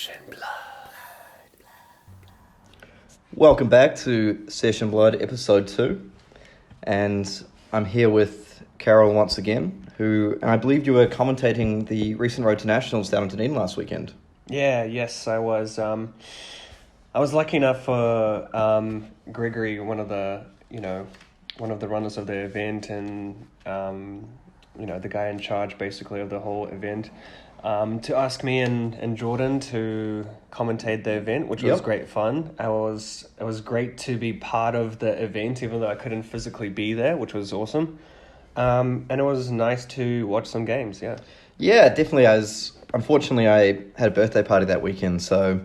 Session Blood. Welcome back to Session Blood, episode 2. And I'm here with Karol once again, and I believe you were commentating the recent Road to Nationals down in Dunedin last weekend. Yes, I was. I was lucky enough for Gregory, one of the runners of the event, and the guy in charge basically of the whole event, to ask me and Jordan to commentate the event, which was great fun. It was great to be part of the event, even though I couldn't physically be there, which was awesome. And it was nice to watch some games. Yeah, definitely. Unfortunately, I had a birthday party that weekend, so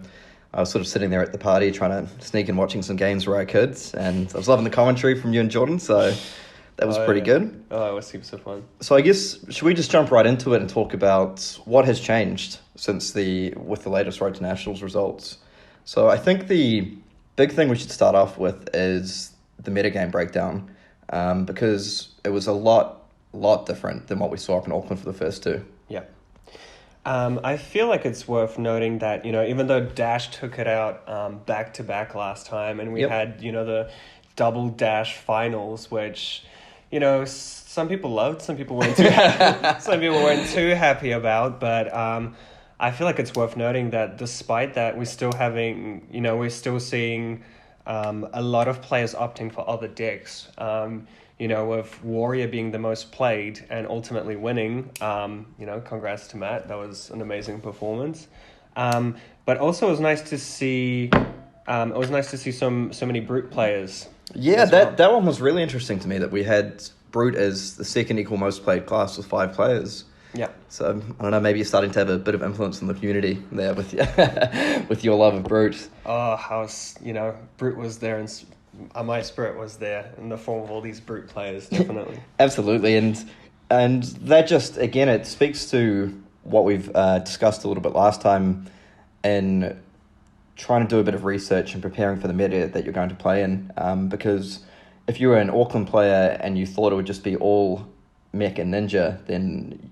I was sort of sitting there at the party trying to sneak in watching some games where I could, and I was loving the commentary from you and Jordan, so that was pretty good. Oh, it was super fun. So I guess, should we just jump right into it and talk about what has changed with the latest Road to Nationals results? So I think the big thing we should start off with is the Metagame Breakdown, because it was a lot different than what we saw up in Auckland for the first two. Yeah. I feel like it's worth noting that, even though Dash took it out back-to-back last time, and we had, the double Dash finals, which, some people loved, some people weren't too happy, some people weren't too happy about, but I feel like it's worth noting that despite that, we're still seeing a lot of players opting for other decks. With Warrior being the most played and ultimately winning, congrats to Matt. That was an amazing performance. But also it was nice to see so many Brute players. Yeah, that one was really interesting to me, that we had Brute as the second equal most played class with 5 players. Yeah. So, I don't know, maybe you're starting to have a bit of influence in the community there with with your love of Brute. Oh, Brute was there, and my spirit was there in the form of all these Brute players, definitely. Absolutely, and that just, again, it speaks to what we've discussed a little bit last time in trying to do a bit of research and preparing for the meta that you're going to play in, because if you were an Auckland player and you thought it would just be all Mech and Ninja, then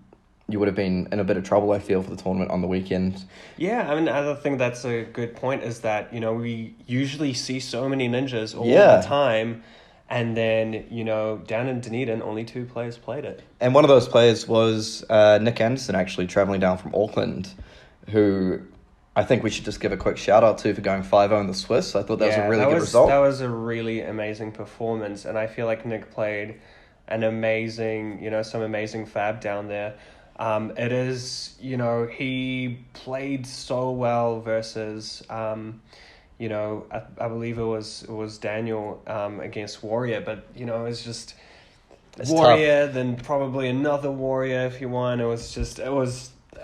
you would have been in a bit of trouble, I feel, for the tournament on the weekend. Yeah, I mean, the other thing that's a good point is that, we usually see so many ninjas all the time, and then, down in Dunedin, only 2 players played it. And one of those players was Nick Anderson, actually, travelling down from Auckland, who I think we should just give a quick shout-out to for going 5-0 in the Swiss. I thought that was a really good result. That was a really amazing performance, and I feel like Nick played an amazing, some amazing fab down there. It is, he played so well versus, I believe it was Daniel against Warrior, but, it's just Warrior, tough. Then probably another Warrior if you won. It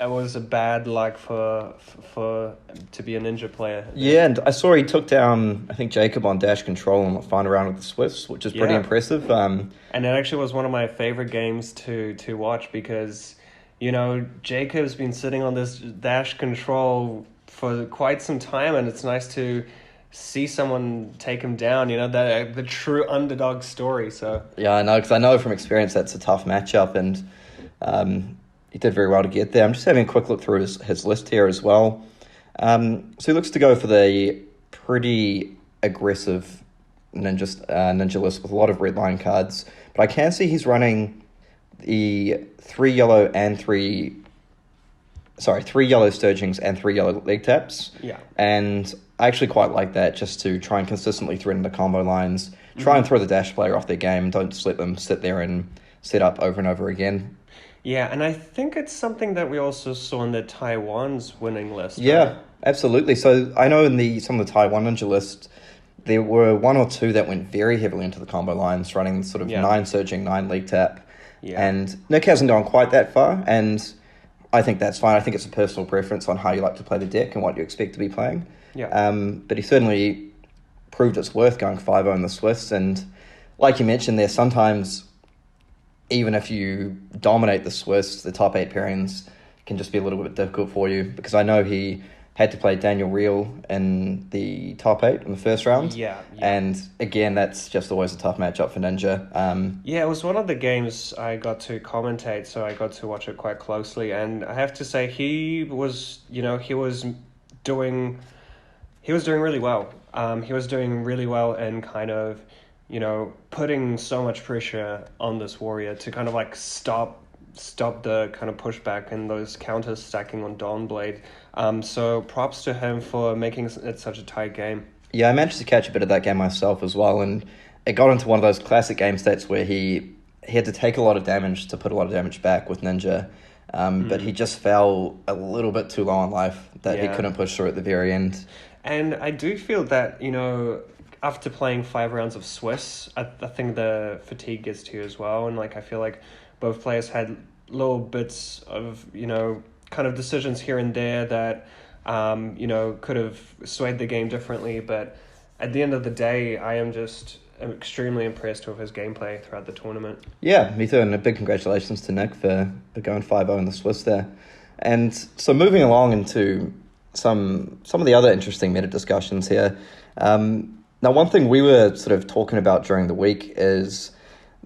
was a bad luck for to be a Ninja player. Yeah, and I saw he took down, I think, Jacob on Dash Control in the final round of the Swiss, which is pretty impressive. And it actually was one of my favorite games to watch because, Jacob's been sitting on this Dash Control for quite some time, and it's nice to see someone take him down, the true underdog story. So yeah, I know, because I know from experience that's a tough matchup, and he did very well to get there. I'm just having a quick look through his list here as well. So he looks to go for the pretty aggressive ninja list with a lot of red line cards, but I can see he's running the 3 yellow Sturgings and 3 yellow leg taps. Yeah. And I actually quite like that, just to try and consistently threaten the combo lines, try and throw the Dash player off their game, don't just let them sit there and set up over and over again. Yeah, and I think it's something that we also saw in the Taiwan's winning list. Yeah, right? Absolutely. So I know in some of the Taiwan Ninja list, there were 1 or 2 that went very heavily into the combo lines, running sort of 9 Surging, 9 leg tap. Yeah. And Nick hasn't gone quite that far, and I think that's fine. I think it's a personal preference on how you like to play the deck and what you expect to be playing. Yeah. But he certainly proved it's worth going 5-0 in the Swiss, and like you mentioned there, sometimes even if you dominate the Swiss, the top 8 pairings can just be a little bit difficult for you, because I know he had to play Daniel Reel in the top 8 in the first round. Yeah. And again, that's just always a tough matchup for Ninja. Yeah, it was one of the games I got to commentate, so I got to watch it quite closely. And I have to say, he was doing really well. He was doing really well and kind of, putting so much pressure on this warrior to kind of like stop the kind of pushback and those counters stacking on Dawnblade. So props to him for making it such a tight game. Yeah, I managed to catch a bit of that game myself as well, and it got into one of those classic game states where he had to take a lot of damage to put a lot of damage back with Ninja, but he just fell a little bit too low on life that he couldn't push through at the very end. And I do feel that, after playing 5 rounds of Swiss, I think the fatigue gets to you as well, and like I feel like both players had little bits of, kind of decisions here and there that, could have swayed the game differently. But at the end of the day, I'm extremely impressed with his gameplay throughout the tournament. Yeah, me too. And a big congratulations to Nick for going 5-0 in the Swiss there. And so moving along into some of the other interesting meta discussions here. Now, one thing we were sort of talking about during the week is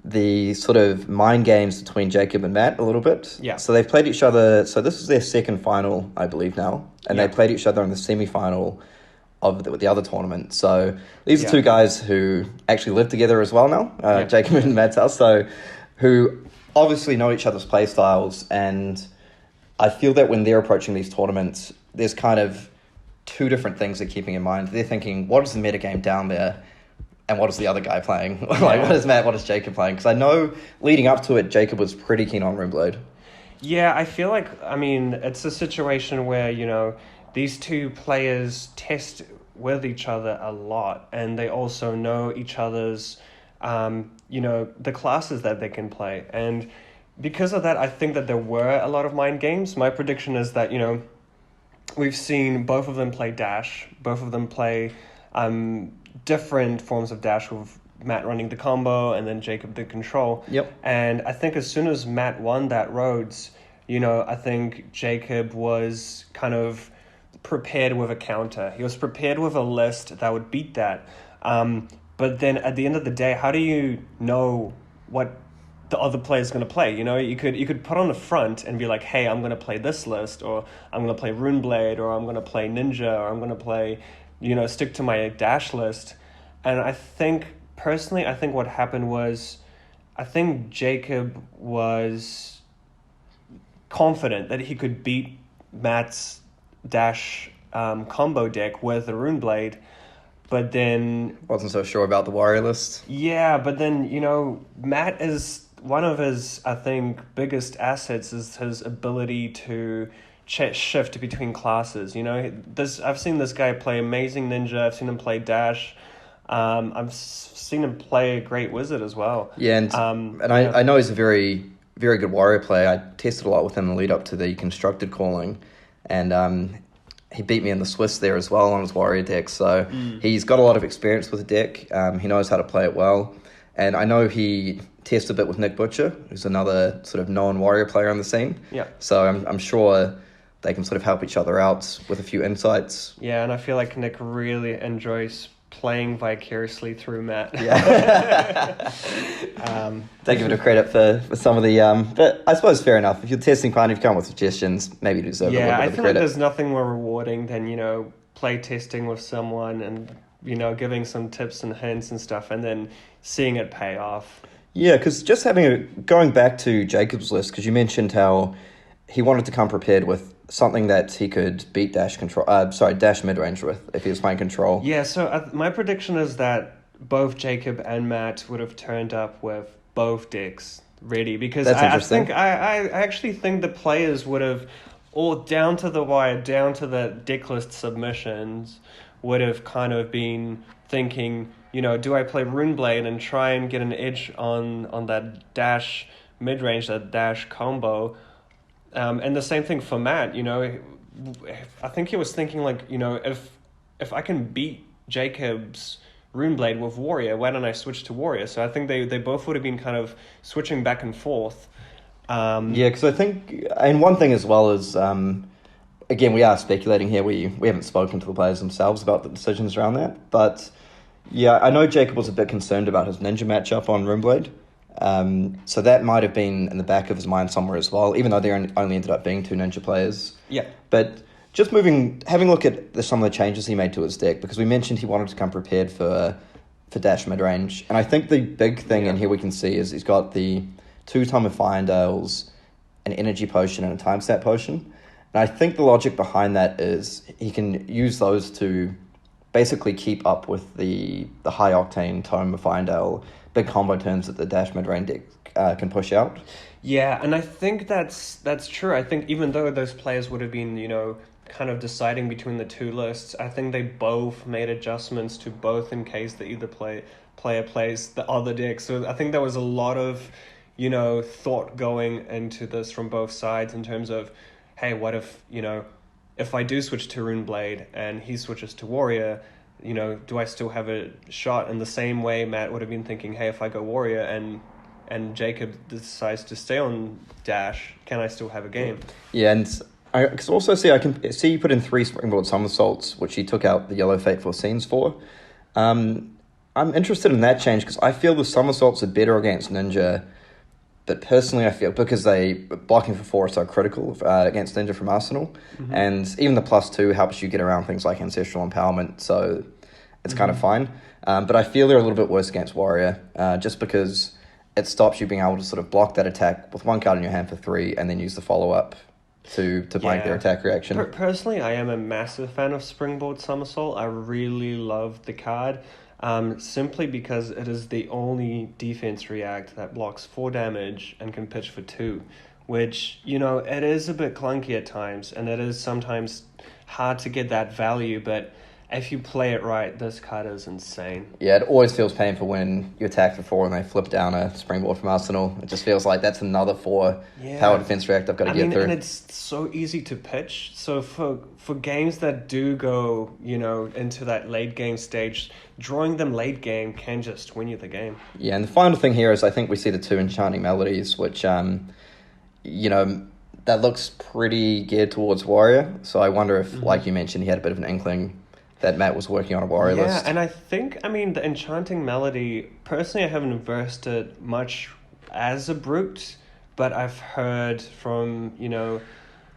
the sort of mind games between Jacob and Matt a little bit. Yeah. So they've played each other. So this is their second final, I believe now. And they played each other in the semi-final of the other tournament. So these are two guys who actually live together as well now, Jacob and Matt's house. So who obviously know each other's play styles. And I feel that when they're approaching these tournaments, there's kind of two different things they're keeping in mind. They're thinking, what is the metagame down there? And what is the other guy playing? Like, what is Matt? What is Jacob playing? Because I know leading up to it, Jacob was pretty keen on Runeblade. Yeah, I feel like, it's a situation where, these two players test with each other a lot, and they also know each other's, the classes that they can play. And because of that, I think that there were a lot of mind games. My prediction is that, we've seen both of them play Dash, both of them play different forms of Dash with Matt running the combo and then Jacob the control. Yep. And I think as soon as Matt won that Rhodes, I think Jacob was kind of prepared with a counter. He was prepared with a list that would beat that. But then at the end of the day, how do you know what the other player is going to play? You could put on the front and be like, hey, I'm going to play this list, or I'm going to play Runeblade, or I'm going to play Ninja, or I'm going to play, stick to my Dash list. And I think, personally, what happened was, I think Jacob was confident that he could beat Matt's Dash combo deck with the Runeblade, but then... Wasn't so sure about the warrior list. Yeah, but then, Matt is... One of his, I think, biggest assets is his ability to shift between classes. I've seen this guy play amazing Ninja. I've seen him play Dash. I've seen him play a great Wizard as well. Yeah, and I know he's a very, very good warrior player. I tested a lot with him in the lead up to the constructed calling, and he beat me in the Swiss there as well on his warrior deck. So he's got a lot of experience with the deck. He knows how to play it well. And I know he tested a bit with Nick Butcher, who's another sort of known warrior player on the scene. Yeah. So I'm sure they can sort of help each other out with a few insights. Yeah, and I feel like Nick really enjoys playing vicariously through Matt. Yeah. They give it a credit for some of the... but I suppose fair enough. If you're testing fine, if you come up with suggestions, maybe you deserve a little bit of the credit. I feel like there's nothing more rewarding than, play testing with someone and, giving some tips and hints and stuff, and then seeing it pay off. Yeah, because just going back to Jacob's list, because you mentioned how he wanted to come prepared with something that he could beat Dash mid-range with if he was playing control. Yeah, so my prediction is that both Jacob and Matt would have turned up with both decks ready, because I actually think the players would have, all down to the wire, down to the deck list submissions, would have kind of been thinking, do I play Runeblade and try and get an edge on that Dash mid-range, that Dash combo? And the same thing for Matt, I think he was thinking like, if I can beat Jacob's Runeblade with Warrior, why don't I switch to Warrior? So I think they both would have been kind of switching back and forth. Yeah, because I think, and one thing as well is, again, we are speculating here. We haven't spoken to the players themselves about the decisions around that. But yeah, I know Jacob was a bit concerned about his Ninja matchup on Runeblade. So that might have been in the back of his mind somewhere as well, even though there only ended up being two Ninja players. Yeah. But Just having a look at some of the changes he made to his deck, because we mentioned he wanted to come prepared for dash mid-range. And I think the big thing in here we can see is he's got the 2 Time of Fire-Dales, an energy potion, and a time stat potion. And I think the logic behind that is he can use those to basically keep up with the high octane Tome of Fire-Dale big combo turns that the dash mid-range deck can push out. Yeah, and I think that's true. I think even though those players would have been, kind of deciding between the two lists, I think they both made adjustments to both in case the either player plays the other deck. So I think there was a lot of, thought going into this from both sides in terms of, hey, what if, if I do switch to Rune Blade and he switches to Warrior, do I still have a shot? In the same way Matt would have been thinking, hey, if I go Warrior and Jacob decides to stay on Dash, can I still have a game? Yeah, and I can also see you put in 3 Springboard Somersaults, which he took out the Yellow Fateful Scenes for. I'm interested in that change because I feel the Somersaults are better against Ninja, but personally I feel because blocking for 4 is so critical against Ninja from Arsenal, and even the +2 helps you get around things like Ancestral Empowerment, so it's kind of fine. But I feel they're a little bit worse against Warrior, just because it stops you being able to sort of block that attack with 1 card in your hand for 3 and then use the follow-up to blank their attack reaction. Personally, I am a massive fan of Springboard Somersault. I really love the card, simply because it is the only defense react that blocks 4 damage and can pitch for 2, which, it is a bit clunky at times, and it is sometimes hard to get that value, but if you play it right, this card is insane. Yeah, it always feels painful when you attack for 4 and they flip down a Springboard from Arsenal. It just feels like that's another 4 power defense react I've got to get through. And it's so easy to pitch. So for games that do go, into that late game stage, drawing them late game can just win you the game. Yeah, and the final thing here is I think we see the 2 Enchanting Melodies, which, that looks pretty geared towards Warrior. So I wonder if, like you mentioned, he had a bit of an inkling that Matt was working on a Warrior list. Yeah, and I think, the Enchanting Melody, personally I haven't versed it much as a Brute, but I've heard from,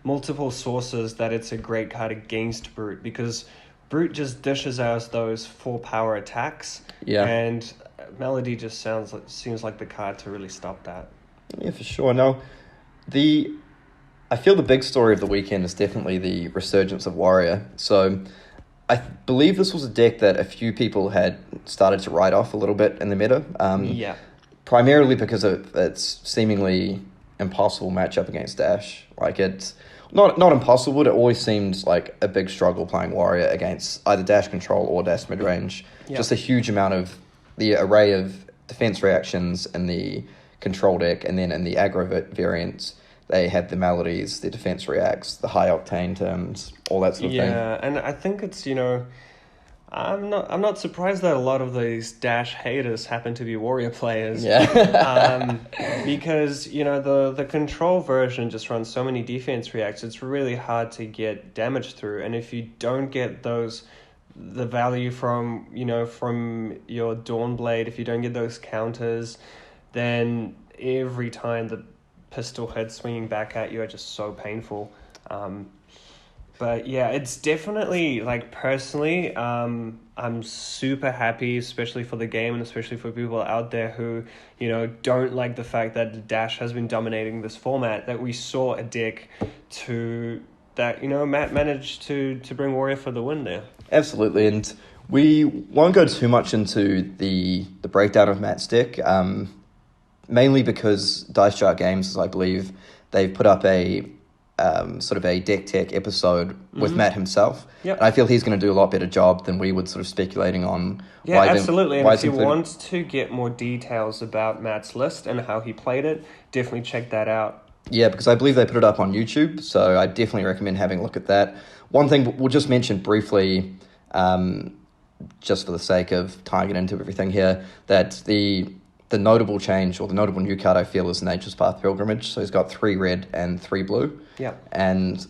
multiple sources that it's a great card against Brute, because Brute just dishes out those 4 power attacks, and Melody just seems like the card to really stop that. Yeah, for sure. Now, I feel the big story of the weekend is definitely the resurgence of Warrior. So I believe this was a deck that a few people had started to write off a little bit in the meta. Primarily because of its seemingly impossible matchup against Dash. Like, it's not impossible, but it always seems like a big struggle playing Warrior against either Dash control or Dash mid-range. Just a huge amount of the array of defense reactions in the control deck, and then in the aggro variants, they have the melodies, the defense reacts, the high octane terms, all that sort of thing. Yeah, and I think it's, I'm not surprised that a lot of these Dash haters happen to be Warrior players. Yeah. Because, the control version just runs so many defense reacts, it's really hard to get damage through. And if you don't get the value from your Dawnblade, if you don't get those counters, then every time the pistol head swinging back at you are just so painful. But yeah, it's definitely, personally, I'm super happy, especially for the game and especially for people out there who, don't like the fact that Dash has been dominating this format, that we saw a deck that Matt managed to bring Warrior for the win there. Absolutely, and we won't go too much into the breakdown of Matt's deck, mainly because Dice Chart Games, I believe, they've put up a sort of a deck tech episode with Matt himself. Yep. And I feel he's going to do a lot better job than we would sort of speculating on. Yeah, absolutely. And if you want to get more details about Matt's list and how he played it, definitely check that out. Yeah, because I believe they put it up on YouTube, so I definitely recommend having a look at that. One thing we'll just mention briefly, just for the sake of tying it into everything here, that the notable change or the notable new card I feel is Nature's Path Pilgrimage. So he's got 3 red and 3 blue. Yeah. And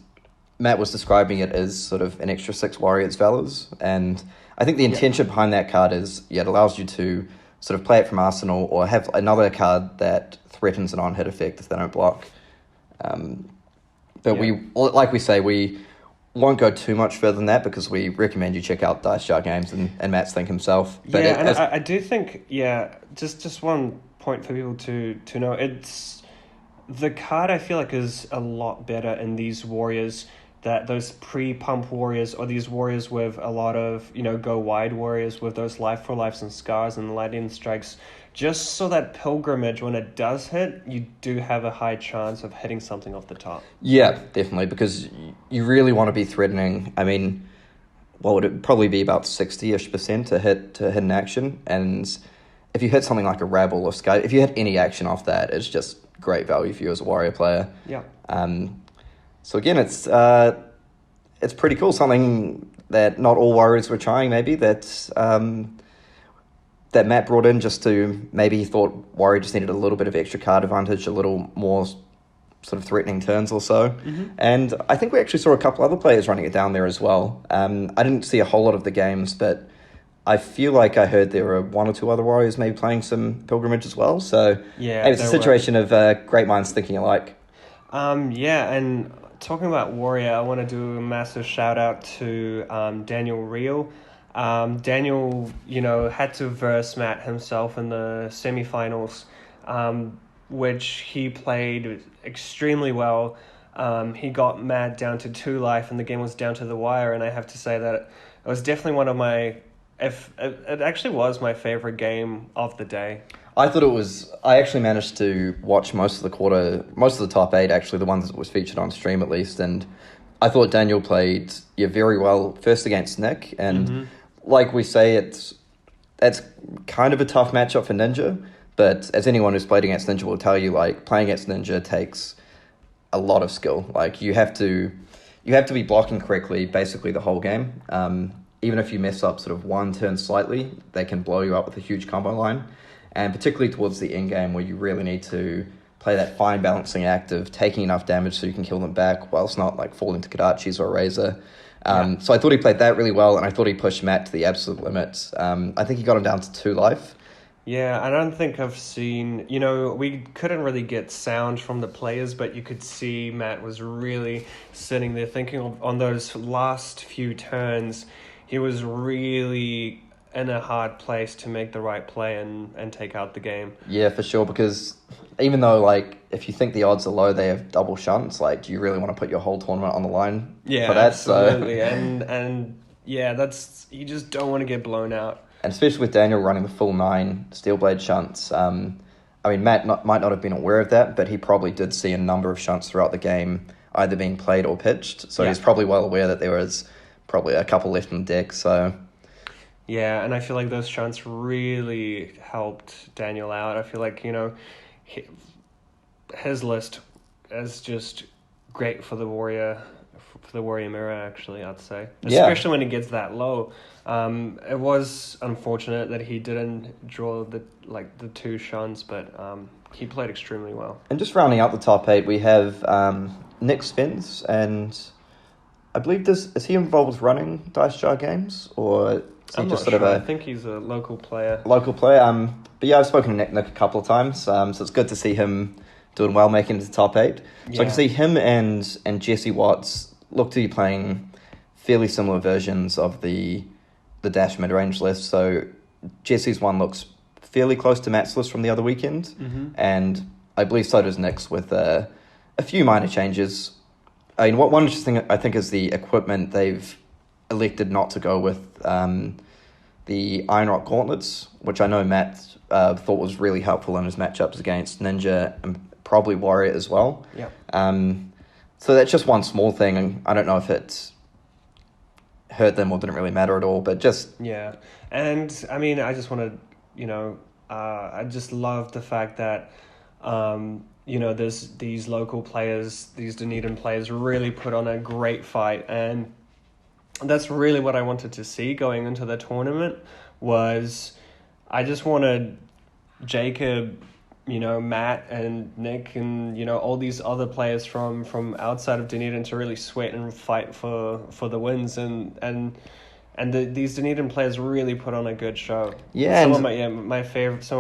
Matt was describing it as sort of an extra 6 Warriors Valors. And I think the intention behind that card is, it allows you to sort of play it from Arsenal or have another card that threatens an on-hit effect if they don't block. We won't go too much further than that because we recommend you check out Dice Jar Games and Matt's Think himself. But I do think, just one point for people to know. It's the card I feel like is a lot better in these warriors, that those pre-pump warriors, or these warriors with a lot of, go wide warriors with those life for lives and scars and lightning strikes, just so that pilgrimage, when it does hit, you do have a high chance of hitting something off the top. Yeah, definitely, because you really want to be threatening. I mean, what would it probably be, about 60-ish% to hit an action, and if you hit something like a Rabble or Sky, if you hit any action off that, it's just great value for you as a warrior player. Yeah. So again, it's pretty cool. Something that not all warriors were trying, maybe, that Matt brought in, just to, maybe he thought warrior just needed a little bit of extra card advantage, a little more sort of threatening turns or so. Mm-hmm. And I think we actually saw a couple other players running it down there as well. I didn't see a whole lot of the games, but I feel like I heard there were one or two other warriors maybe playing some pilgrimage as well. So yeah, it's a situation of great minds thinking alike. And talking about warrior, I want to do a massive shout out to Daniel Reel. Daniel, had to verse Matt himself in the semifinals, which he played extremely well. He got Matt down to 2 life, and the game was down to the wire. And I have to say that it was definitely one of my, it actually was my favorite game of the day. I thought it was. I actually managed to watch most of the top 8, actually, the ones that was featured on stream at least, and I thought Daniel played very well, first against Nick, and like we say, that's kind of a tough matchup for Ninja, but as anyone who's played against Ninja will tell you, like, playing against Ninja takes a lot of skill. Like, you have to be blocking correctly basically the whole game. Even if you mess up sort of one turn slightly, they can blow you up with a huge combo line. And particularly towards the end game, where you really need to play that fine balancing act of taking enough damage so you can kill them back whilst not like falling to Kodachis or Razor. So I thought he played that really well, and I thought he pushed Matt to the absolute limit. I think he got him down to 2 life. Yeah, I don't think I've seen, we couldn't really get sound from the players, but you could see Matt was really sitting there thinking on those last few turns. He was really in a hard place to make the right play and take out the game. Yeah, for sure, because even though, like, if you think the odds are low, they have double shunts, like, do you really want to put your whole tournament on the line for that? Absolutely. And that's, you just don't want to get blown out. And especially with Daniel running the full 9 Steelblade shunts. I mean, Matt might not have been aware of that, but he probably did see a number of shunts throughout the game, either being played or pitched. So he's probably well aware that there was probably a couple left in the deck, so... Yeah, and I feel like those shunts really helped Daniel out. I feel like, his list is just great for the warrior mirror, actually, I'd say. Especially when it gets that low. It was unfortunate that he didn't draw the 2 shunts, but he played extremely well. And just rounding out the top 8, we have Nick Spence, and I believe is he involved with running Dice Jar Games, or... I'm not sure. I think he's a local player. But yeah, I've spoken to Nick a couple of times, so it's good to see him doing well, making it to the top 8. So I can see him and Jesse Watts look to be playing fairly similar versions of the Dash mid-range list. So Jesse's one looks fairly close to Matt's list from the other weekend, and I believe so does Nick's, with a few minor changes. I mean, one interesting thing I think is the equipment they've elected not to go with, the Iron Rock Gauntlets, which I know Matt thought was really helpful in his matchups against Ninja and probably Warrior as well. Yeah. So that's just one small thing, and I don't know if it hurt them or didn't really matter at all, but just... Yeah, and I mean, I just want to, I just love the fact that, there's these local players, these Dunedin players really put on a great fight, and that's really what I wanted to see going into the tournament. Was I just wanted Jacob, Matt and Nick and, all these other players from outside of Dunedin to really sweat and fight for the wins, and these Dunedin players really put on a good show. Yeah, some of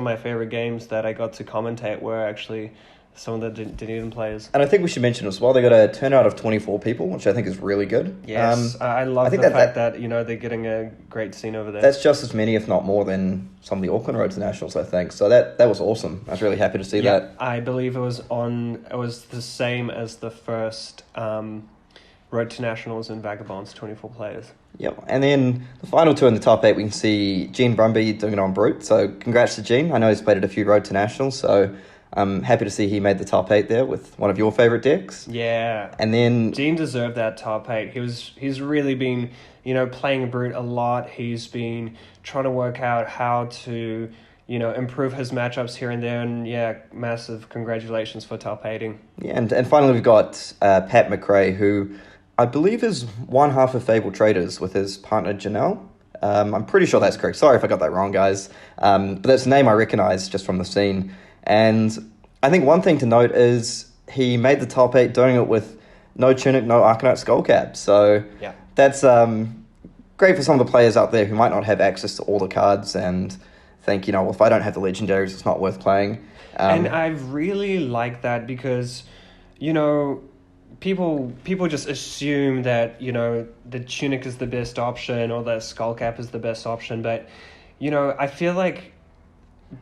my favorite games that I got to commentate were actually some of the Dunedin players. And I think we should mention as well, they got a turnout of 24 people, which I think is really good. Yes, I love the fact that, you know, they're getting a great scene over there. That's just as many, if not more, than some of the Auckland Road to Nationals, I think. So that was awesome. I was really happy to see that. I believe it was the same as the first Road to Nationals in Vagabonds, 24 players. Yep, and then the final two in the top 8, we can see Gene Brumby doing it on Brute. So congrats to Gene. I know he's played at a few Road to Nationals, so I'm happy to see he made the top 8 there with one of your favourite decks. Yeah. And then Gene deserved that top 8. He's really been, you know, playing Brute a lot. He's been trying to work out how to, you know, improve his matchups here and there. And yeah, massive congratulations for top 8ing. Yeah, and finally we've got Pat Mcrae, who I believe is one half of Fable Traders with his partner Janelle. I'm pretty sure that's correct. Sorry if I got that wrong, guys. But that's a name I recognise just from the scene. And I think one thing to note is he made the top 8 doing it with no Tunic, no Arcanite Skullcap. So yeah, that's great for some of the players out there who might not have access to all the cards and think, you know, well, if I don't have the legendaries, it's not worth playing. And I really like that because, you know, people just assume that, you know, the Tunic is the best option or the Skullcap is the best option. But, you know, I feel like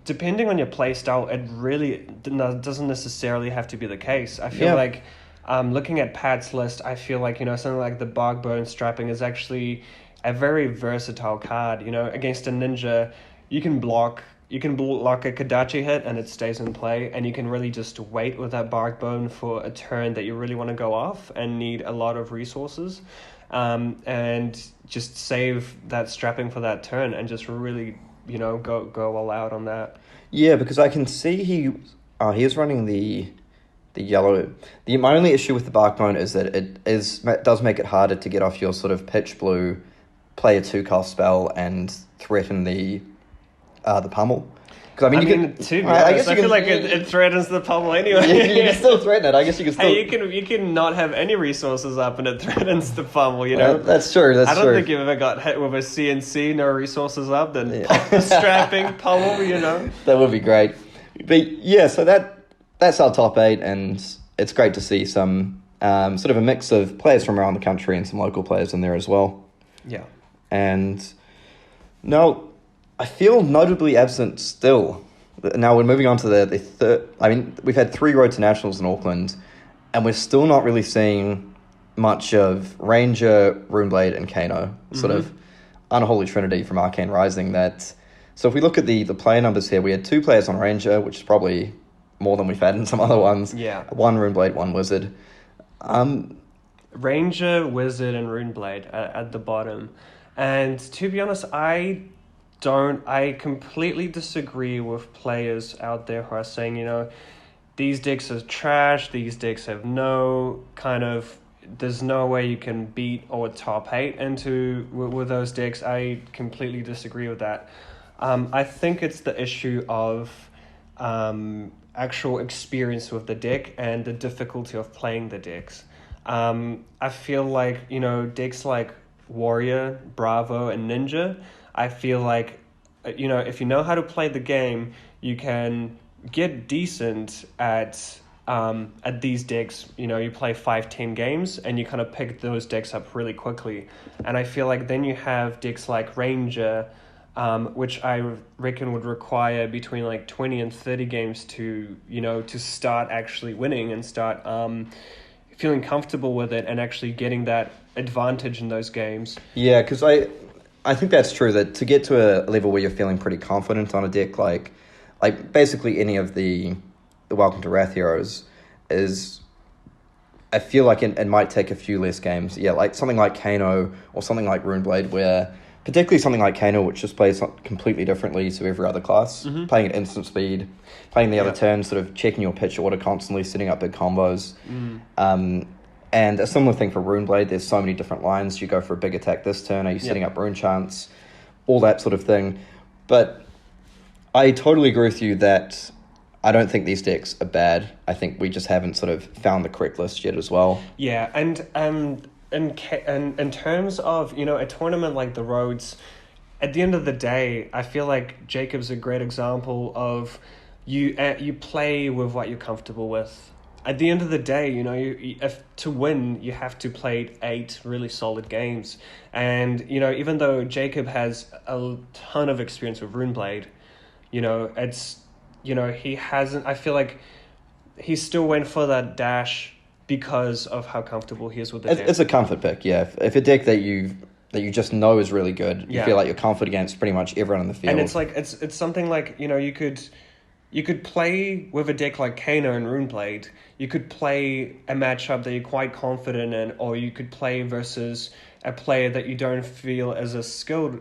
depending on your playstyle, it really doesn't necessarily have to be the case. I feel like looking at Pat's list, I feel like, you know, something like the Barkbone Strapping is actually a very versatile card. You know, against a ninja, you can block a Kodachi hit and it stays in play, and you can really just wait with that Barkbone for a turn that you really want to go off and need a lot of resources, and just save that strapping for that turn and just really, you know, go all out on that. Yeah, because I can see he is running the yellow. My only issue with the Barkbone is that it does make it harder to get off your sort of pitch blue, play a 2-cost spell and threaten the pummel. Because I feel like it threatens the pummel anyway. You can still threaten it. I guess you can still. Hey, you can not have any resources up and it threatens the pummel. You know, that's true. I don't think you've ever got hit with a CNC, no resources up, then strapping pummel. You know, that would be great. But yeah, so that's our top 8, and it's great to see some sort of a mix of players from around the country and some local players in there as well. Yeah, and now I feel notably absent still. Now we're moving on to the third. I mean, we've had 3 Road to Nationals in Auckland, and we're still not really seeing much of Ranger, Runeblade, and Kano. Sort of unholy trinity from Arcane Rising. So if we look at the player numbers here, we had 2 players on Ranger, which is probably more than we've had in some other ones. Yeah. 1 Runeblade, 1 Wizard. Ranger, Wizard, and Runeblade at the bottom. And to be honest, I completely disagree with players out there who are saying, you know, these decks are trash, these decks have no kind of, there's no way you can beat or top 8 with those decks. I completely disagree with that. I think it's the issue of actual experience with the deck and the difficulty of playing the decks. I feel like, you know, decks like Warrior, Bravo, and Ninja, I feel like, you know, if you know how to play the game, you can get decent at these decks. You know, you play 5-10 games and you kind of pick those decks up really quickly. And I feel like then you have decks like Ranger, which I reckon would require between like 20 and 30 games to, you know, to start actually winning and start feeling comfortable with it and actually getting that advantage in those games. Yeah, because I think that's true, that to get to a level where you're feeling pretty confident on a deck, like basically any of the Welcome to Wrath heroes, is, I feel like it might take a few less games. Yeah, like something like Kano or something like Runeblade, where particularly something like Kano, which just plays completely differently to every other class, playing at instant speed, playing the other turn, sort of checking your pitch order constantly, setting up big combos. And a similar thing for Runeblade, there's so many different lines. You go for a big attack this turn, are you setting up rune chants, all that sort of thing. But I totally agree with you that I don't think these decks are bad. I think we just haven't sort of found the correct list yet as well. Yeah, and in terms of, you know, a tournament like the Rhodes, at the end of the day, I feel like Jacob's a great example of you play with what you're comfortable with. At the end of the day, if to win, you have to play 8 really solid games. And, even though Jacob has a ton of experience with Runeblade, it's, he hasn't, I feel like he still went for that dash because of how comfortable he is with the deck. It's a comfort pick, yeah. If a deck that you just know is really good, you feel like you're confident against pretty much everyone in the field. And it's like, it's something like, you could play with a deck like Kano and Runeblade. You could play a matchup that you're quite confident in, or you could play versus a player that you don't feel as skilled.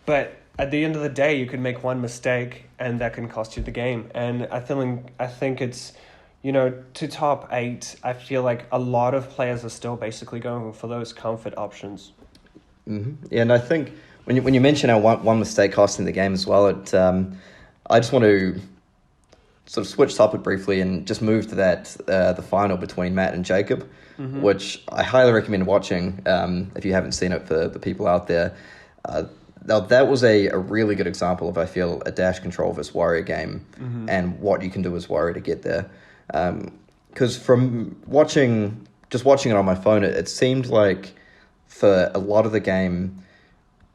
But at the end of the day, you could make one mistake, and that can cost you the game. And I think it's, to top 8, I feel like a lot of players are still basically going for those comfort options. Mm-hmm. Yeah, and I think when you mention our one mistake costing the game as well, I just want to sort of switch topic briefly and just move to that the final between Matt and Jacob, which I highly recommend watching if you haven't seen it for the people out there. Now that was a really good example of, I feel, a dash control versus warrior game and what you can do as warrior to get there. Because from watching it on my phone, it seemed like for a lot of the game,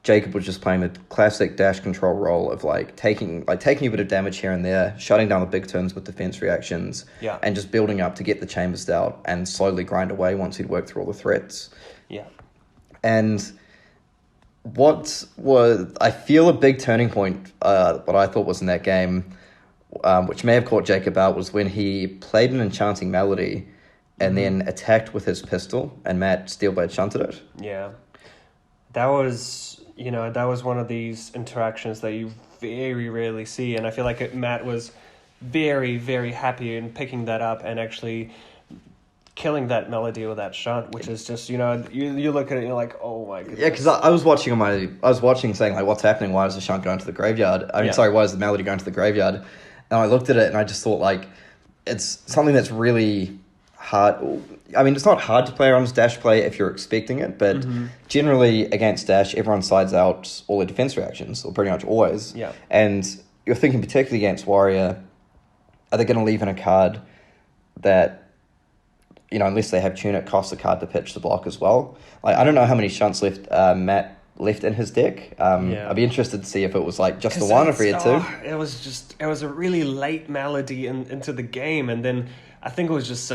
Jacob was just playing the classic dash control role of taking a bit of damage here and there, shutting down the big turns with defense reactions, and just building up to get the chambers out and slowly grind away once he'd worked through all the threats. Yeah. And what was, I feel, a big turning point, what I thought was in that game, which may have caught Jacob out, was when he played an enchanting melody and then attacked with his pistol, and Matt Steelblade shunted it. Yeah. That was one of these interactions that you very rarely see, and I feel like Matt was very, very happy in picking that up and actually killing that melody with that shunt, which is just, you look at it and you're like, oh my goodness. Yeah, because I was watching saying, like, what's happening? Why is the shunt going to the graveyard? Why is the melody going to the graveyard? And I looked at it and I just thought, like, it's something that's really hard. I mean, it's not hard to play around dash play if you're expecting it, but generally against dash, everyone sides out all the defense reactions, or pretty much always. Yeah. And you're thinking, particularly against warrior, are they going to leave in a card that, unless they have tune, it costs a card to pitch the block as well? Like, I don't know how many shunts Matt left in his deck. I'd be interested to see if it was like just the one or if he had two. It was a really late melody into the game, and then I think it was just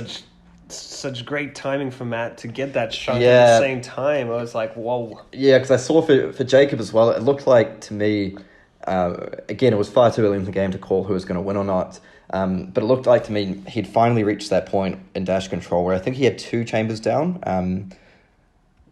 such great timing for Matt to get that shot at the same time. I was like, whoa. Yeah, because I saw for Jacob as well, it looked like to me, again, it was far too early in the game to call who was going to win or not, but it looked like to me he'd finally reached that point in dash control where I think he had 2 chambers down,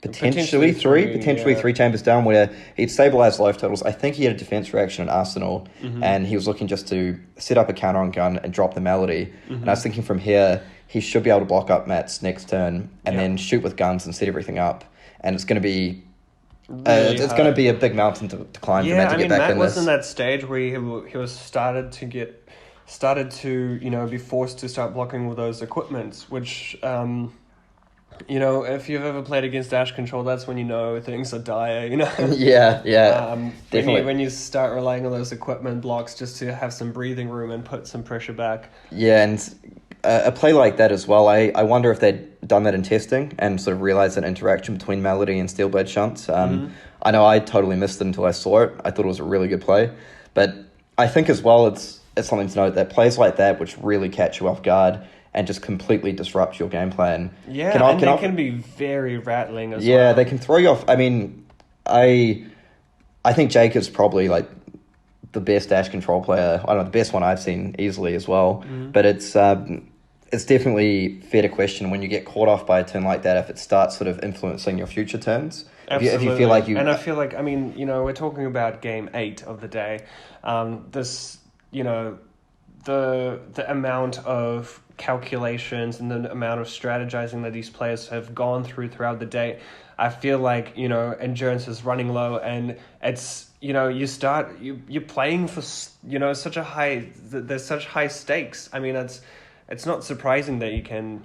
potentially three chambers down, where he'd stabilized life totals. I think he had a defense reaction in Arsenal, and he was looking just to set up a counter on gun and drop the melody. And I was thinking from here, he should be able to block up Matt's next turn and then shoot with guns and set everything up. And it's going to be it's going to be a big mountain to climb for Matt to get back in this. Matt was in that stage where he was started to be forced to start blocking with those equipments, which if you've ever played against dash control, that's when things are dire. Definitely. When you start relying on those equipment blocks just to have some breathing room and put some pressure back. Yeah, and a play like that as well, I wonder if they'd done that in testing and sort of realised that interaction between melody and Steelblade shunts. I know I totally missed it until I saw it. I thought it was a really good play. But I think as well it's something to note that plays like that, which really catch you off guard and just completely disrupt your game plan. Yeah, they can be very rattling as well. Yeah, they can throw you off. I mean, I think Jake is probably like the best dash control player. I don't know, the best one I've seen easily as well. But it's definitely fair to question when you get caught off by a turn like that if it starts sort of influencing your future turns. Absolutely. If you feel like you... And I feel like, we're talking about game 8 of the day. The amount of calculations and the amount of strategizing that these players have gone throughout the day, I feel like endurance is running low, and it's you're playing for such a high, there's such high stakes. I mean, it's not surprising that you can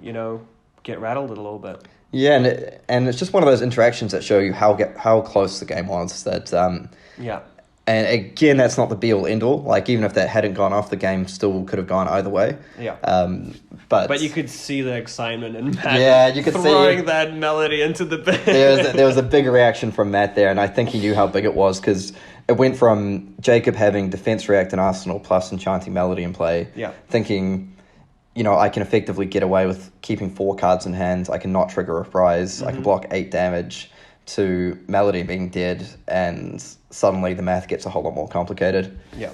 get rattled a little bit. Yeah, and it's just one of those interactions that show you how close the game was. That And again, that's not the be-all, end-all. Like, even if that hadn't gone off, the game still could have gone either way. Yeah. But you could see the excitement in Matt. Yeah, you could throwing that melody into the bed. There was a big reaction from Matt there, and I think he knew how big it was, because it went from Jacob having Defense React and Arsenal plus Enchanting Melody in play, thinking, I can effectively get away with keeping 4 cards in hand, I can not trigger a Reprise, I can block 8 damage, to Melody being dead, and suddenly the math gets a whole lot more complicated. Yeah.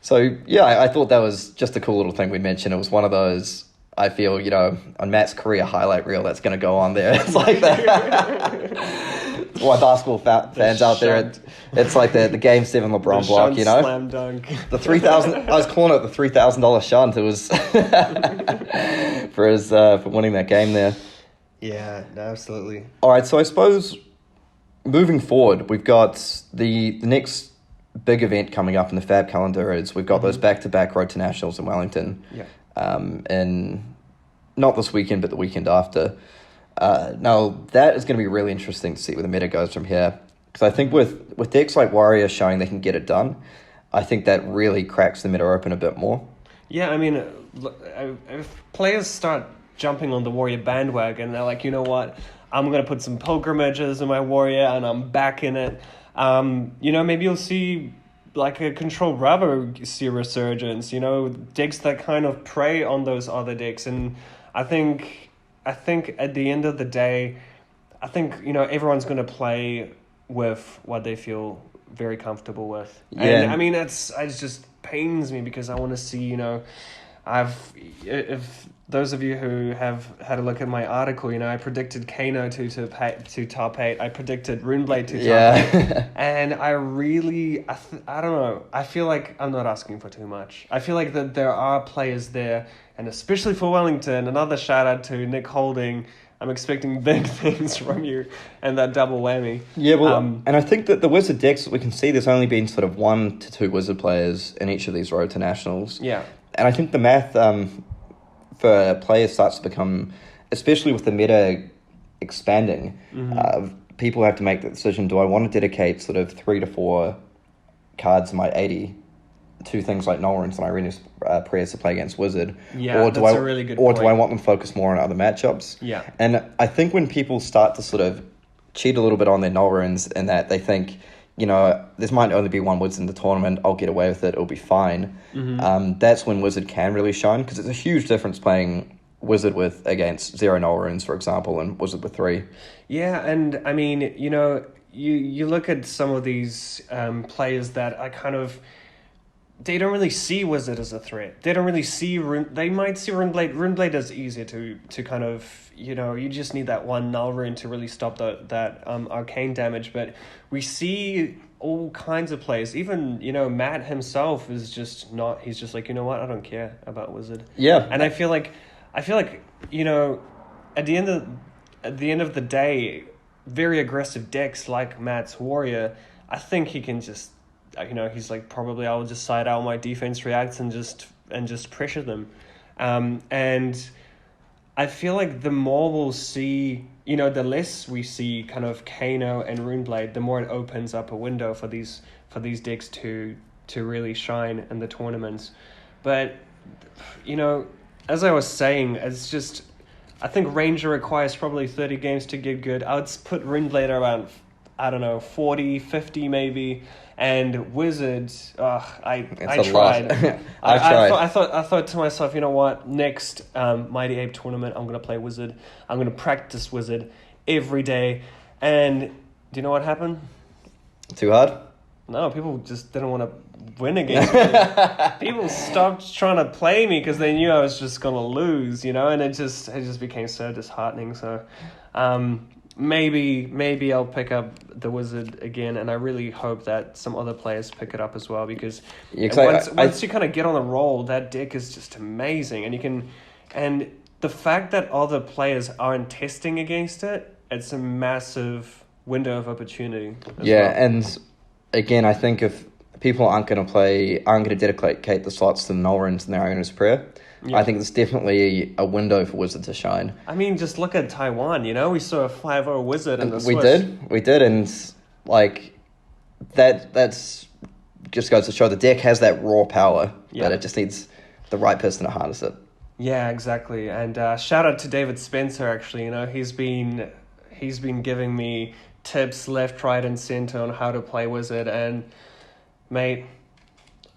So, yeah, I thought that was just a cool little thing we mentioned. It was one of those, I feel, on Matt's career highlight reel that's going to go on there. It's like that. Why basketball fans out there, it's like the Game 7 LeBron block, slam dunk. The 3,000, I was calling it the $3,000 shunt. It was for winning that game there. Yeah, absolutely. All right, so I suppose moving forward, we've got the next big event coming up in the Fab calendar is we've got those back-to-back Road to Nationals in Wellington. Yeah. And not this weekend, but the weekend after. Now, that is going to be really interesting to see where the meta goes from here. Because I think with decks like Warrior showing they can get it done, I think that really cracks the meta open a bit more. Yeah, I mean, if players start jumping on the Warrior bandwagon, they're like, you know what, I'm going to put some pilgrimages in my Warrior and I'm back in it. Maybe you'll see like a Control Bravo see a resurgence, decks that kind of prey on those other decks. And I think at the end of the day, everyone's going to play with what they feel very comfortable with. Yeah. And I mean, it just pains me because I want to see, if those of you who have had a look at my article, I predicted Kano to top 8. I predicted Runeblade to top 8. And I don't know. I feel like I'm not asking for too much. I feel like that there are players there, and especially for Wellington, another shout out to Nick Holding. I'm expecting big things from you and that double whammy. Yeah, well, and I think that the Wizard decks, we can see there's only been sort of 1 to 2 Wizard players in each of these Road to Nationals. Yeah. And I think the math for players starts to become, especially with the meta expanding, people have to make the decision, do I want to dedicate sort of 3 to 4 cards in my 80 to things like Nolrens and Irena's prayers to play against Wizard? Yeah, that's a really good point. Or do I want them focused more on other matchups? Yeah. And I think when people start to sort of cheat a little bit on their Nolrens and that they think, this might only be 1 Wizard in the tournament, I'll get away with it, it'll be fine. That's when Wizard can really shine, because it's a huge difference playing Wizard against 0 Nolrunes, for example, and Wizard with 3. Yeah, and I mean, you look at some of these players that are kind of, they don't really see Wizard as a threat. They don't really see they might see Runeblade. Runeblade is easier to kind of, you just need that 1 null rune to really stop that arcane damage. But we see all kinds of plays. Even, Matt himself is just not, he's just like, you know what, I don't care about Wizard. Yeah. And I feel like, at the end of the day, very aggressive decks like Matt's Warrior, I think he can just, he's like, probably I'll just side out my defense reacts and just pressure them. And I feel like the more we'll see, the less we see kind of Kano and Runeblade, the more it opens up a window for these decks to really shine in the tournaments. But, as I was saying, it's just, I think Ranger requires probably 30 games to get good. I would put Runeblade around, I don't know, 40, 50 maybe. And Wizard, I tried. I thought to myself, you know what? Next Mighty Ape tournament, I'm gonna play Wizard. I'm gonna practice Wizard every day. And do you know what happened? Too hard? No, people just didn't want to win against me. People stopped trying to play me because they knew I was just gonna lose, and it just became so disheartening. So, maybe I'll pick up the Wizard again, and I really hope that some other players pick it up as well, because once you kind of get on a roll, that deck is just amazing, and the fact that other players aren't testing against it, it's a massive window of opportunity. And again, I think if people aren't going to dedicate the slots to the Nolrens and their owner's prayer, I think it's definitely a window for Wizard to shine. I mean, just look at Taiwan, we saw a 5-0 Wizard in the Swiss. We did, and, that's just goes to show the deck has that raw power, Yeah. but it just needs the right person to harness it. Yeah, exactly. And shout out to David Spencer. Actually, he's been giving me tips left, right, and center on how to play Wizard. And mate,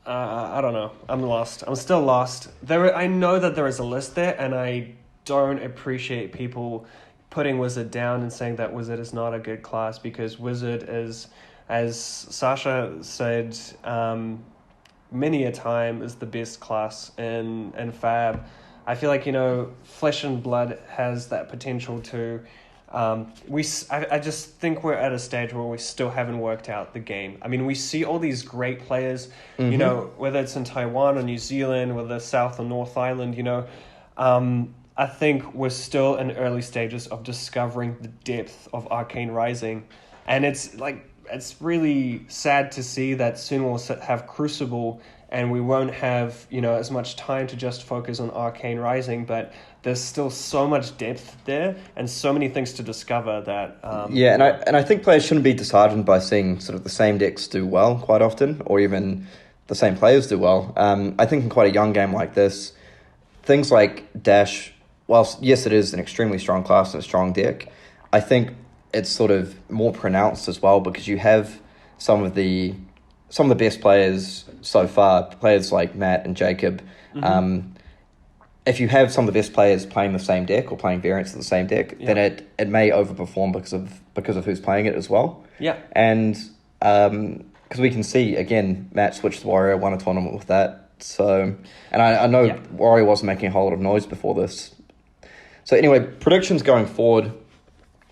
I don't know. I'm lost. I'm still lost. I know that there is a list there, and I don't appreciate people putting Wizard down and saying that Wizard is not a good class, because Wizard is, as Sasha said, many a time, is the best class in Fab. I feel like, Flesh and Blood has that potential to... I just think we're at a stage where we still haven't worked out the game. I mean, we see all these great players, whether it's in Taiwan or New Zealand, whether South or North Island, I think we're still in early stages of discovering the depth of Arcane Rising. And it's really sad to see that soon we'll have Crucible and we won't have, as much time to just focus on Arcane Rising, but there's still so much depth there and so many things to discover that... and I think players shouldn't be disheartened by seeing sort of the same decks do well quite often, or even the same players do well. I think in quite a young game like this, things like Dash, whilst yes, it is an extremely strong class and a strong deck, I think it's sort of more pronounced as well, because you have some of the best players so far, players like Matt and Jacob. If you have some of the best players playing the same deck or playing variants of the same deck, then it may overperform because of who's playing it as well. Yeah. And because we can see, again, Matt switched to Warrior, won a tournament with that. So, and I know Warrior wasn't making a whole lot of noise before this. So anyway, predictions going forward,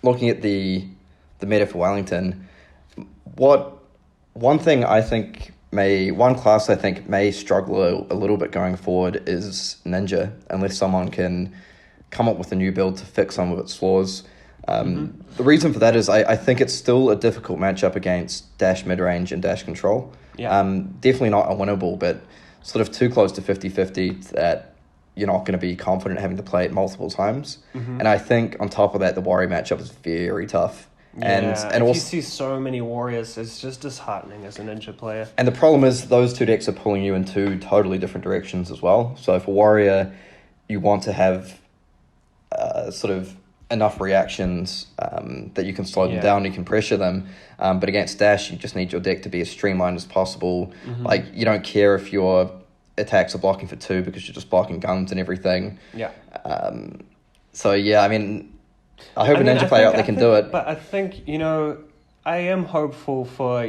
looking at the meta for Wellington, one class I think may struggle a little bit going forward is Ninja, unless someone can come up with a new build to fix some of its flaws. The reason for that is I think it's still a difficult matchup against Dash midrange and Dash control. Definitely not unwinnable, but sort of too close to 50-50 that you're not going to be confident having to play it multiple times. And I think on top of that, the Warrior matchup is very tough. And if also, you see so many Warriors, it's just disheartening as a Ninja player. And the problem is those two decks are pulling you in two totally different directions as well. So for Warrior, you want to have sort of enough reactions that you can slow them down, you can pressure them. But against Dash, you just need your deck to be as streamlined as possible. Like, you don't care if your attacks are blocking for 2 because you're just blocking guns and everything. I mean, I hope a Ninja player out there can do it. But I think, I am hopeful for,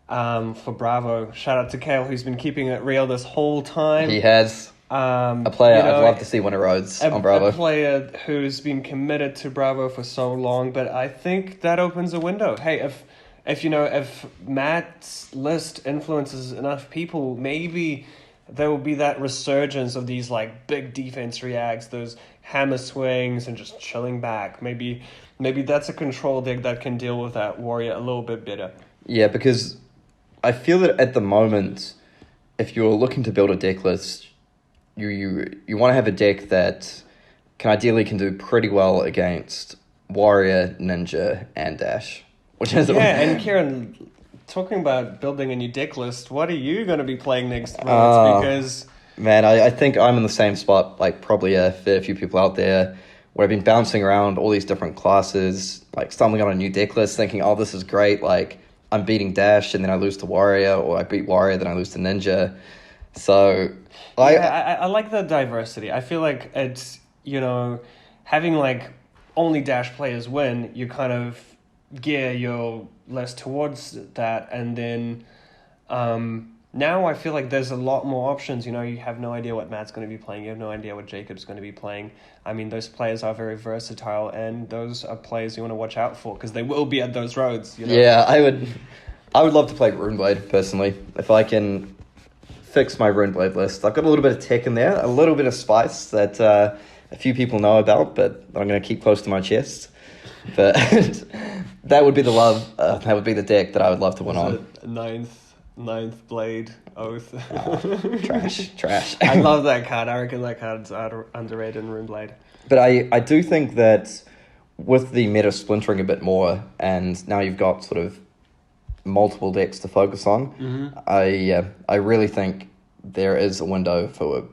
for Bravo. Shout out to Kale, who's been keeping it real this whole time. He has. A player I'd love to see win a Rhodes on Bravo. A player who's been committed to Bravo for so long, but I think that opens a window. Hey, if Matt's list influences enough people, maybe there will be that resurgence of these big defense reacts, those hammer swings, and just chilling back. Maybe that's a control deck that can deal with that Warrior a little bit better. Yeah, because I feel that at the moment, if you're looking to build a deck list, you want to have a deck that can do pretty well against Warrior, Ninja, and Dash. And Kieran, talking about building a new deck list, what are you going to be playing next month? Because man, I think I'm in the same spot, probably a fair few people out there, where I've been bouncing around all these different classes, stumbling on a new deck list, thinking, oh, this is great, I'm beating Dash and then I lose to Warrior, or I beat Warrior then I lose to Ninja. So I like the diversity. I feel like it's, having only Dash players win, you kind of gear your list towards that, and then now I feel like there's a lot more options. You have no idea what Matt's going to be playing, you have no idea what Jacob's going to be playing. I mean, those players are very versatile, and those are players you want to watch out for, because they will be at those roads. Yeah, I would love to play Runeblade personally, if I can fix my Runeblade list. I've got a little bit of tech in there, a little bit of spice that a few people know about, but I'm going to keep close to my chest. But that would be the that would be the deck that I would love to win on. Ninth Blade Oath. Trash. I love that card. I reckon that card's underrated in Runeblade. But I do think that with the meta splintering a bit more, and now you've got sort of multiple decks to focus on, I really think there is a window for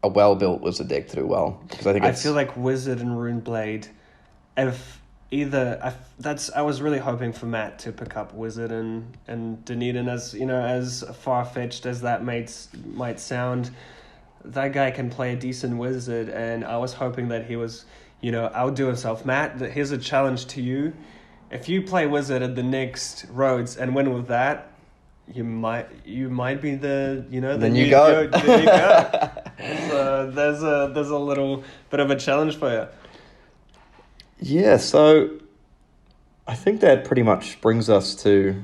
a well-built Wizard deck to do well. Because I feel like Wizard and Runeblade, I was really hoping for Matt to pick up Wizard and Dunedin, as as far-fetched as that might sound. That guy can play a decent Wizard, and I was hoping that he was, outdo himself. Matt, here's a challenge to you. If you play Wizard at the next Rhodes and win with that, you might be the new goat. The new goat. So there's a little bit of a challenge for you. Yeah, so I think that pretty much brings us to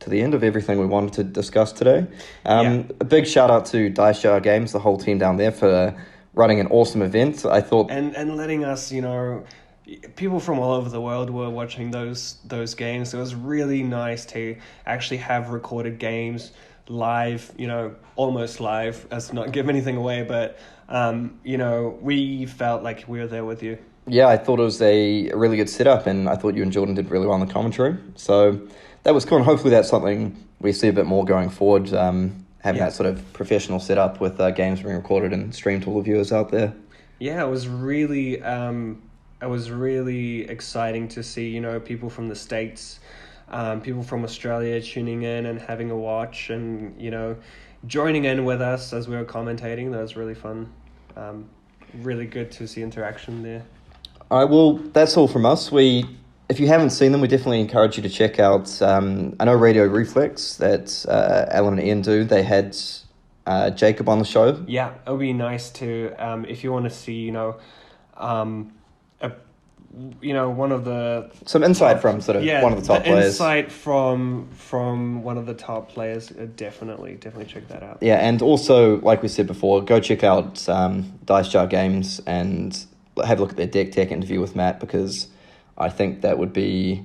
the end of everything we wanted to discuss today. A big shout out to Dice Jar Games, the whole team down there, for running an awesome event. I thought and letting us, people from all over the world were watching those games. It was really nice to actually have recorded games live, almost live, as to not give anything away, but we felt like we were there with you. Yeah, I thought it was a really good setup, and I thought you and Jordan did really well on the commentary. So that was cool, and hopefully that's something we see a bit more going forward, having that sort of professional setup with games being recorded and streamed to all the viewers out there. Yeah, it was really exciting to see, people from the States, people from Australia tuning in and having a watch and, joining in with us as we were commentating. That was really fun. Really good to see interaction there. All right, well, that's all from us. If you haven't seen them, we definitely encourage you to check out, I know Radio Reflex that Alan and Ian do. They had Jacob on the show. Yeah, it would be nice to, if you want to see, one of the... Some insight from sort of one of the top players. Insight from one of the top players. Definitely check that out. Yeah, and also, like we said before, go check out Dice Jar Games and have a look at their deck tech interview with Matt, because I think that would be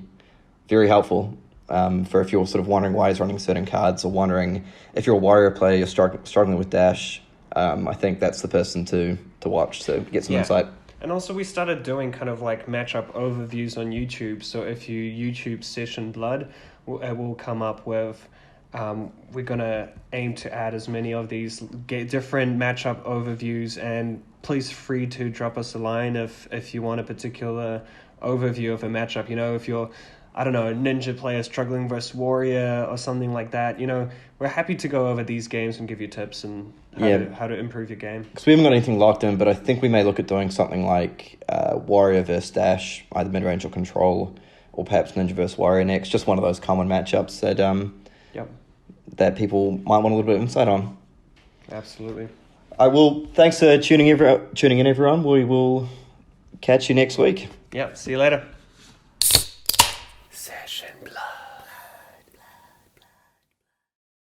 very helpful for if you're sort of wondering why he's running certain cards, or wondering if you're a Warrior player, you're struggling with Dash. I think that's the person to watch to get some insight. And also we started doing kind of like matchup overviews on YouTube. So if you YouTube Session Blood, it will come up with... we're going to aim to add as many of these different matchup overviews, and please free to drop us a line if you want a particular overview of a matchup. If you're, I don't know, a ninja player struggling versus warrior or something like that, we're happy to go over these games and give you tips and how to improve your game. Because we haven't got anything locked in, but I think we may look at doing something like warrior versus dash, either mid-range or control, or perhaps ninja versus warrior next. Just one of those common matchups that that people might want a little bit of insight on. Absolutely. Thanks for tuning in, everyone. We will catch you next week. Yeah, see you later. Session Blood.